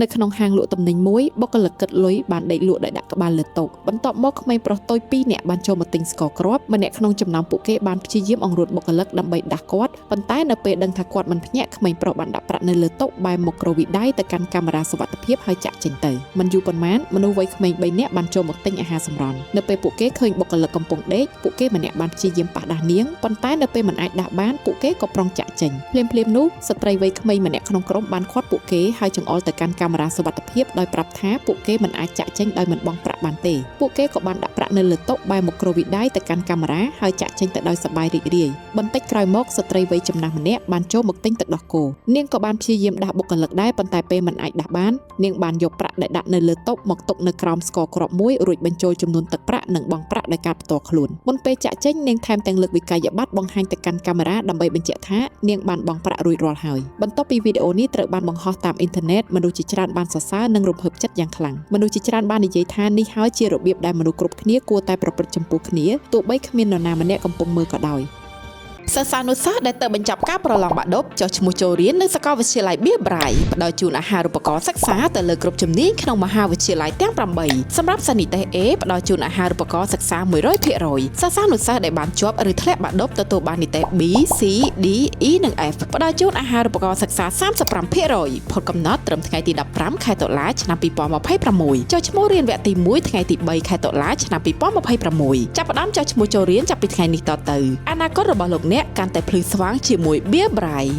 នៅក្នុងហាងលក់ទំនិញមួយបុគ្គលិកគិតលុយបានដេកលក់ដោយដាក់ក្បាលលើតុបន្ទាប់មកក្មេងប្រុសតូច2នាក់បានចូលមកទិញស្ករគ្រាប់ម្នាក់ក្នុងចំណោមពួកគេបានព្យាយាមអង្រួតបុគ្គលិកដើម្បីដាស់គាត់ប៉ុន្តែនៅពេលដឹងថាគាត់មិនភ្ញាក់ក្មេងប្រុសបានដាក់ប្រាក់នៅលើតុបែរមុខក្រោយវិដៃទៅកាន់កាមេរ៉ាសុវត្ថិភាពហើយចាក់ចេញទៅមិនយូរប៉ុន្មានមនុស្សវ័យក្មេង3នាក់បានចូលមកទិញអាហារសម្រន់នៅពេលពួកគេឃើញបុគ្គលិកកំពុងដេកពួកគេម្នាក់បានព្យាយាមប៉ះដាស់នាងប៉ុន្តែនៅពេលមិនអាចដាស់បានពួកគេក៏ប្រុងចាក់ចេញភ្លាមៗនោះស្ត្រីវ័យក្មេងម្នាក់ក្នុងក្រុមបានឃាត់ពួកគេហើយចង្អុលទៅកាន់កាមេរ៉ាសុវត្ថិភាពដោយប្រាប់ថាពួកគេមិនអាចចាក់ចេញដោយមិនបង់ប្រាក់បានទេពួកគេក៏បានដាក់ប្រាក់នៅលើតុបែរមុខក្រោយវិដៃទៅកាន់កាមេរ៉ាហើយចាក់ចេញទៅដោយសប្បាយរីករាយបន្តិចក្រោយមកស្ត្រីវ័យចំណាស់ម្នាក់បានចូលមកទិញទឹកដោះគោនាងក៏បានព្យាយាមដាស់បុគ្គលិកដែរប៉ុន្តែពេលមិនអាចដាស់បាននាងបានយកប្រាក់ដែលដាក់នៅលើតុមកទុកនៅក្រោមស្ករគ្រាប់មួយរួចបញ្ចូលចំនួនទឹកប្រាក់និងបង់ប្រាក់ដោយការផ្ទាល់ខ្លួនមុនពេលចាក់ចេញនាងថែមទាំងលើកវិក័យប័ត្របង្ហាញទៅកាន់កាមេរ៉ាដើម្បីបញ្ជាក់ថានាងបានបង់ប្រាក់រួចរាល់ហើយបន្ទាប់ពីវីដេអូនេះត្រូវបានបង្ហោះតាមអ៊ីនធឺណិតមនុស្សជាច្រើនបានសរសើរនិងរំភើបចិត្តយ៉ាងខ្លាំងមនុស្សជាច្រើនបាននិយាយថានេះហើយជារបៀបដែលមនុស្សគ្រប់គ្នាគួរតែប្រព្រឹត្តចំពោះគ្នាទោះបីគ្មាននរណាម្នាក់កំពុងមើលក៏ដោយសិស្សានុសិស្សដែលទៅបញ្ចប់ការប្រឡងបាក់ឌុបចុះឈ្មោះចូលរៀននៅសាកលវិទ្យាល័យ Beer Braille ផ្ដល់ជូនអាហារូបករណ៍សិក្សាទៅលើគ្រប់ជំនាញក្នុងមហាវិទ្យាល័យទាំង8សម្រាប់សានិទេស A ផ្ដល់ជូនអាហារូបករណ៍សិក្សា 100% សិស្សានុសិស្សដែលបានជាប់ឬធ្លាក់បាក់ឌុបទទួលបាននិទេស B C D E និង F ផ្ដល់ជូនអាហារូបករណ៍សិក្សា 35% ផុតកំណត់ត្រឹមថ្ងៃទី15ខែតុលាឆ្នាំ2026ចុះឈ្មោះរៀនវគ្គទី1ថ្ងៃទី3ខែតុលាឆ្នាំ2026ចាប់ផ្ដើមចុះឈ្មោះចូលរៀនចាប់ពីថ្ងៃនេះតទៅអនាគតរបស់លោកអ្នកកាន់តែភ្លឺស្វាងជាមួយ Beer Braille